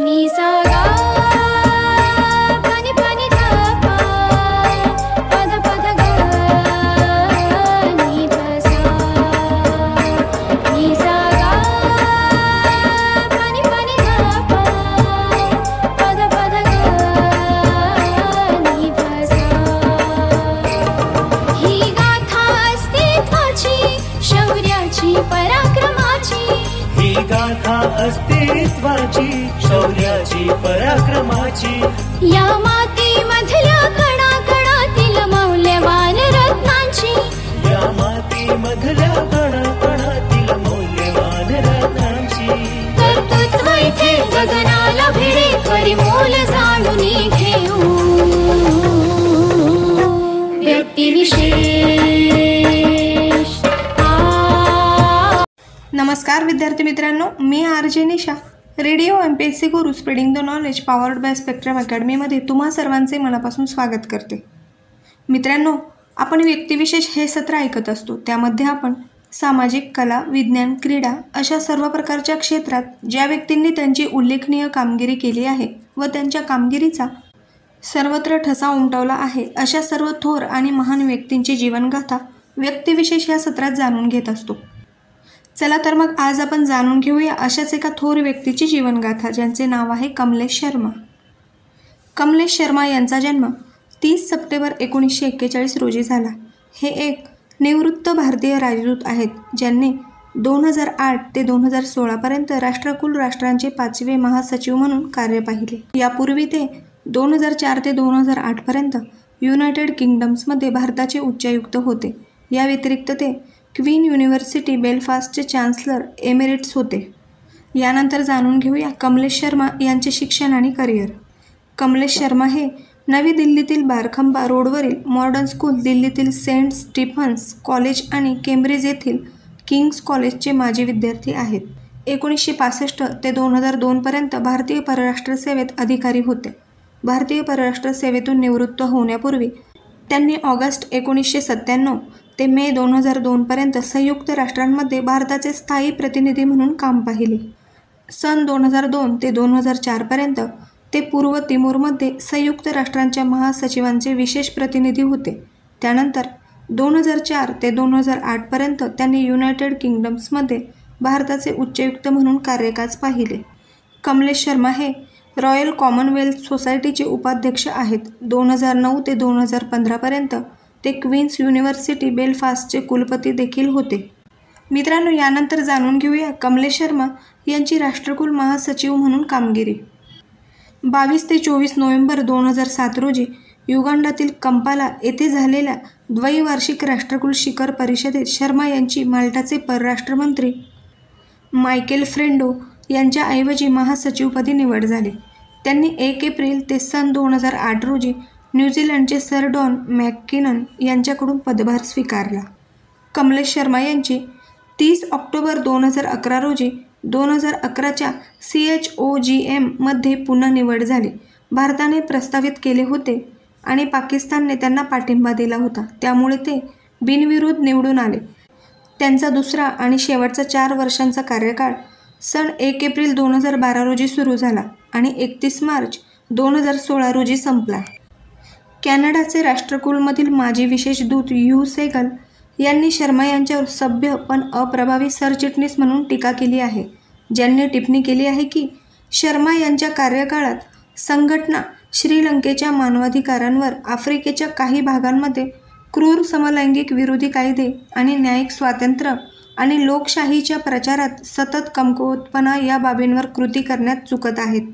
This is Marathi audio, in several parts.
नी सा गा पानी पानी धा पा पद पद गा नी धा सा नी सा गा पानी पानी धा पा पद पद गा नी धा सा ही गाथा अस्तित्वाची शौर्याची पराक्रमाची ही गाथा अस्तित्वाची शौर्याची पराक्रमाची या मातीमधल्या कणाकणातील मौल्यवान रत्नांची या मातीमधल्या कणाकणातील मौल्यवान रत्नांची कर्तृत्व इथे गगनाला भिडे परिमोल जाणून घेऊ व्यक्तिविशेष नमस्कार विद्यार्थी मित्रांनो, मी RJ Nisha radio MPSC Guru spreading the knowledge powered by Spectrum अकॅडमीमध्ये तुम्हा सर्वांचे मनापासून स्वागत करते. मित्रांनो, आपण व्यक्तिविशेष हे सत्र ऐकत असतो. त्यामध्ये आपण सामाजिक, कला, विज्ञान, क्रीडा अशा सर्व प्रकारच्या क्षेत्रात ज्या व्यक्तींनी त्यांची उल्लेखनीय कामगिरी केली आहे व त्यांच्या कामगिरीचा सर्वत्र ठसा उमटवला आहे अशा सर्व थोर आणि महान व्यक्तींची जीवनगाथा व्यक्तिविशेष या सत्रात जाणून घेत असतो. चला तर मग आज आपण जाणून घेऊया अशाच एका थोर व्यक्तीची जीवनगाथा, ज्यांचे नाव आहे कमलेश शर्मा. कमलेश शर्मा यांचा जन्म 30 सप्टेंबर 1941 रोजी झाला. हे एक निवृत्त भारतीय राजदूत आहेत, ज्यांनी 2008 ते 2016 राष्ट्रकुल राष्ट्रांचे 5वे महासचिव म्हणून कार्य पाहिले. यापूर्वी ते 2004 ते 2008 युनायटेड किंगडम्समध्ये भारताचे उच्चायुक्त होते. या व्यतिरिक्त ते क्वीन युनिव्हर्सिटी बेलफास्टचे चान्सलर एमिरेट्स होते. यानंतर जाणून घेऊया कमलेश शर्मा यांचे शिक्षण आणि करिअर. कमलेश शर्मा हे नवी दिल्लीतील बारखंबा रोडवरील मॉडर्न स्कूल, दिल्लीतील सेंट स्टीफन्स कॉलेज आणि केम्ब्रिज येथील किंग्स कॉलेजचे माजी विद्यार्थी आहेत. 1965 ते 2002 भारतीय परराष्ट्र सेवेत अधिकारी होते. भारतीय परराष्ट्र सेवेतून निवृत्त होण्यापूर्वी त्यांनी ऑगस्ट 1997 ते मे 2002 संयुक्त राष्ट्रांमध्ये भारताचे स्थायी प्रतिनिधी म्हणून काम पाहिले. सन 2002 ते 2004 ते पूर्व तिमूरमध्ये संयुक्त राष्ट्रांच्या महासचिवांचे विशेष प्रतिनिधी होते. त्यानंतर 2004 ते 2008 त्यांनी युनायटेड किंगडम्समध्ये भारताचे उच्चायुक्त म्हणून कार्यकाज पाहिले. कमलेश शर्मा हे रॉयल कॉमनवेल्थ सोसायटीचे उपाध्यक्ष आहेत. 2009 ते 2015 ते क्वीन्स युनिव्हर्सिटी बेलफास्टचे कुलपती देखील होते. मित्रांनो, यानंतर जाणून घेऊया कमलेश शर्मा यांची राष्ट्रकुल महासचिव म्हणून कामगिरी. 22 ते 24 नोव्हेंबर 2007 रोजी युगांडातील कंपाला येथे झालेल्या द्वैवार्षिक राष्ट्रकुल शिखर परिषदेत शर्मा यांची माल्टाचे परराष्ट्रमंत्री मायकेल फ्रेंडो यांच्याऐवजी महासचिवपदी निवड झाली. त्यांनी 1 एप्रिल ते सन 2008 रोजी न्यूझीलंडचे सर डॉन मॅककिनन यांच्याकडून पदभार स्वीकारला. कमलेश शर्मा यांची 30 ऑक्टोबर 2011 रोजी 2011च्या CHOGM मध्ये पुन्हा निवड झाली. भारताने प्रस्तावित केले होते आणि पाकिस्तानने त्यांना पाठिंबा दिला होता, त्यामुळे ते बिनविरोध निवडून आले. त्यांचा दुसरा आणि शेवटचा 4 वर्षांचा कार्यकाळ सन 1 एप्रिल 2012 रोजी सुरू झाला आणि 31 मार्च 2016 रोजी संपला. कॅनडाचे राष्ट्रकुलमधील माजी विशेष दूत ह्यू सेगल यांनी शर्मा यांच्यावर सभ्य पण अप्रभावी सरचिटणीस म्हणून टीका केली आहे. ज्यांनी टिप्पणी केली आहे की शर्मा यांच्या कार्यकाळात संघटना श्रीलंकेच्या मानवाधिकारांवर, आफ्रिकेच्या काही भागांमध्ये क्रूर समलैंगिक विरोधी कायदे आणि न्यायिक स्वातंत्र्य आणि लोकशाहीच्या प्रचारात सतत कमकुवतपणा या बाबींवर कृती करण्यात चुकत आहेत.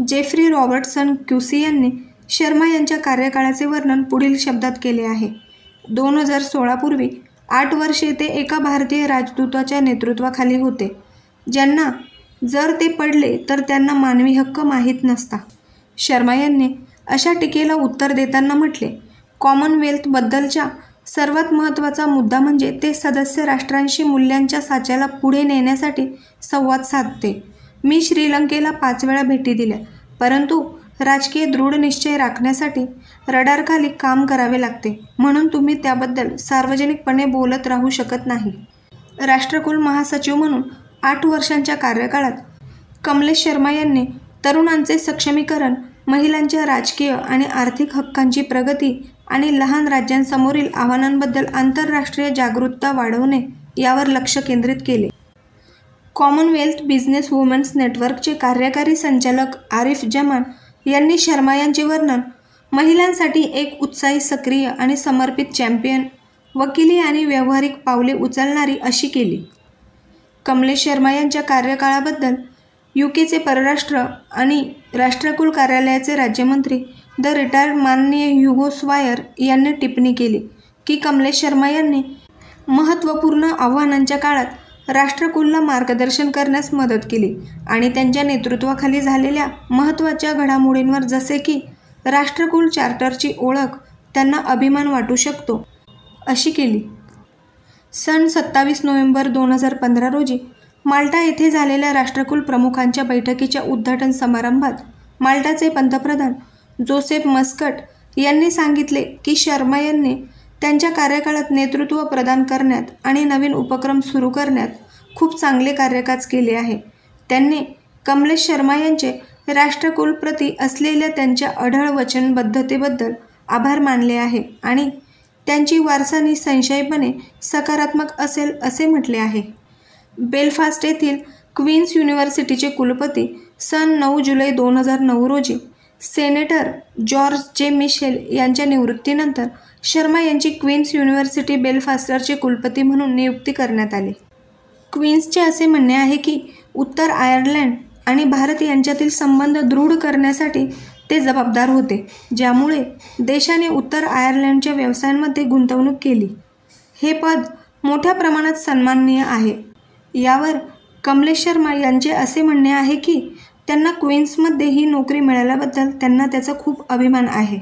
जेफ्री रॉबर्टसन क्युसी यांनी शर्मा यांच्या कार्यकाळाचे वर्णन पुढील शब्दात केले आहे. 2016 पूर्वी 8 वर्षे ते एका भारतीय राजदूताच्या नेतृत्वाखाली होते, ज्यांना जर ते पडले तर त्यांना मानवी हक्क माहीत नसता. शर्मा यांनी अशा टीकेला उत्तर देताना म्हटले, कॉमनवेल्थबद्दलच्या सर्वात महत्त्वाचा मुद्दा म्हणजे ते सदस्य राष्ट्रांशी मूल्यांच्या साच्याला पुढे नेण्यासाठी संवाद साधते. मी श्रीलंकेला 5 वेळा भेटी दिल्या, परंतु राजकीय दृढनिश्चय राखण्यासाठी रडारखाली काम करावे लागते, म्हणून तुम्ही त्याबद्दल सार्वजनिकपणे बोलत राहू शकत नाही. राष्ट्रकुल महासचिव म्हणून 8 वर्षांच्या कार्यकाळात कमलेश शर्मा यांनी तरुणांचे सक्षमीकरण, महिलांच्या राजकीय आणि आर्थिक हक्कांची प्रगती आणि लहान राज्यांसमोरील आव्हानांबद्दल आंतरराष्ट्रीय जागरूकता वाढवणे यावर लक्ष केंद्रित केले. कॉमनवेल्थ बिझनेस वुमन्स नेटवर्कचे कार्यकारी संचालक आरिफ जमान यांनी शर्मा यांचे वर्णन महिलांसाठी एक उत्साही, सक्रिय आणि समर्पित चॅम्पियन, वकिली आणि व्यावहारिक पावले उचलणारी अशी केली. कमलेश शर्मा यांच्या कार्यकाळाबद्दल UKचे परराष्ट्र आणि राष्ट्रकुल कार्यालयाचे राज्यमंत्री द रिटायर्ड माननीय ह्युगो स्वायर यांनी टिप्पणी केली की कमलेश शर्मा यांनी महत्त्वपूर्ण आव्हानांच्या काळात राष्ट्रकुलला मार्गदर्शन करण्यास मदत केली आणि त्यांच्या नेतृत्वाखाली झालेल्या महत्त्वाच्या घडामोडींवर, जसे की राष्ट्रकुल चार्टरची ओळख, त्यांना अभिमान वाटू शकतो अशी केली. सन 27 नोव्हेंबर 2015 रोजी माल्टा येथे झालेल्या राष्ट्रकुल प्रमुखांच्या बैठकीच्या उद्घाटन समारंभात माल्टाचे पंतप्रधान जोसेफ मस्कट यांनी सांगितले की शर्मा यांनी त्यांच्या कार्यकाळात नेतृत्व प्रदान करण्यात आणि नवीन उपक्रम सुरू करण्यात खूप चांगले कार्यकाज केले आहे. त्यांनी कमलेश शर्मा यांचे राष्ट्रकुलप्रती असलेल्या त्यांच्या अढळ वचनबद्धतेबद्दल आभार मानले आहे आणि त्यांची वारसा निसंशयपणे सकारात्मक असेल असे म्हटले आहे. बेलफास्ट येथील क्वीन्स युनिव्हर्सिटीचे कुलपती सन 9 जुलै 2009 रोजी सेनेटर जॉर्ज जे मिशेल यांच्या निवृत्तीनंतर शर्मा यांची क्वीन्स युनिव्हर्सिटी बेलफास्टरचे कुलपती म्हणून नियुक्ती करण्यात आली. क्वीन्सचे असे म्हणणे आहे की उत्तर आयर्लंड आणि भारत यांच्यातील संबंध दृढ करण्यासाठी ते जबाबदार होते, ज्यामुळे देशाने उत्तर आयर्लंडच्या व्यवसायांमध्ये गुंतवणूक केली. हे पद मोठ्या प्रमाणात सन्माननीय आहे. यावर कमलेश शर्मा यांचे असे म्हणणे आहे की त्यांना क्वीन्समध्ये ही नोकरी मिळाल्याबद्दल त्यांना त्याचा खूप अभिमान आहे.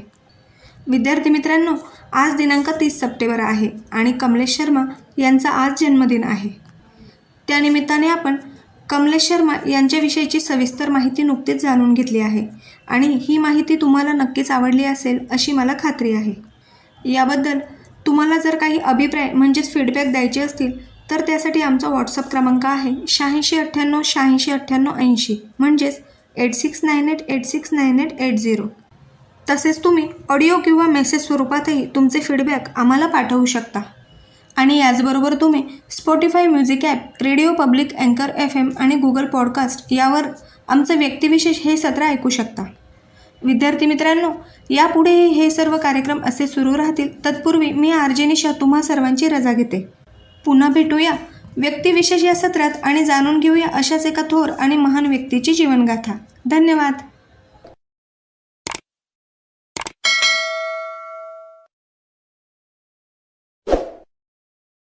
विद्यार्थी मित्रांनो, आज दिनांक 30 सप्टेंबर आहे आणि कमलेश शर्मा यांचा आज जन्मदिन आहे. त्यानिमित्ताने आपण कमलेश शर्मा यांच्याविषयीची सविस्तर माहिती नुकतीच जाणून घेतली आहे आणि ही माहिती तुम्हाला नक्कीच आवडली असेल अशी मला खात्री आहे. याबद्दल तुम्हाला जर काही अभिप्राय म्हणजेच फीडबॅक द्यायचे असतील तर त्यासाठी आमचा व्हॉट्सअप क्रमांक आहे 8698 86 98 80 म्हणजेच 8698869880. तसेच तुम्ही ऑडिओ किंवा मेसेज स्वरूपातही तुमचे फीडबॅक आम्हाला पाठवू शकता. आणि याचबरोबर तुम्ही Spotify music app, radio public, अँकर FM आणि गुगल पॉडकास्ट यावर आमचं व्यक्तिविशेष हे सत्र ऐकू शकता. विद्यार्थी मित्रांनो, यापुढेही हे सर्व कार्यक्रम असे सुरू राहतील. तत्पूर्वी मी RJ निशा तुम्हा सर्वांची रजा घेते. पुन्हा भेटूया व्यक्तिविशेष या सत्रात आणि जाणून घेऊया अशाच एका थोर आणि महान व्यक्तीची जीवनगाथा. धन्यवाद.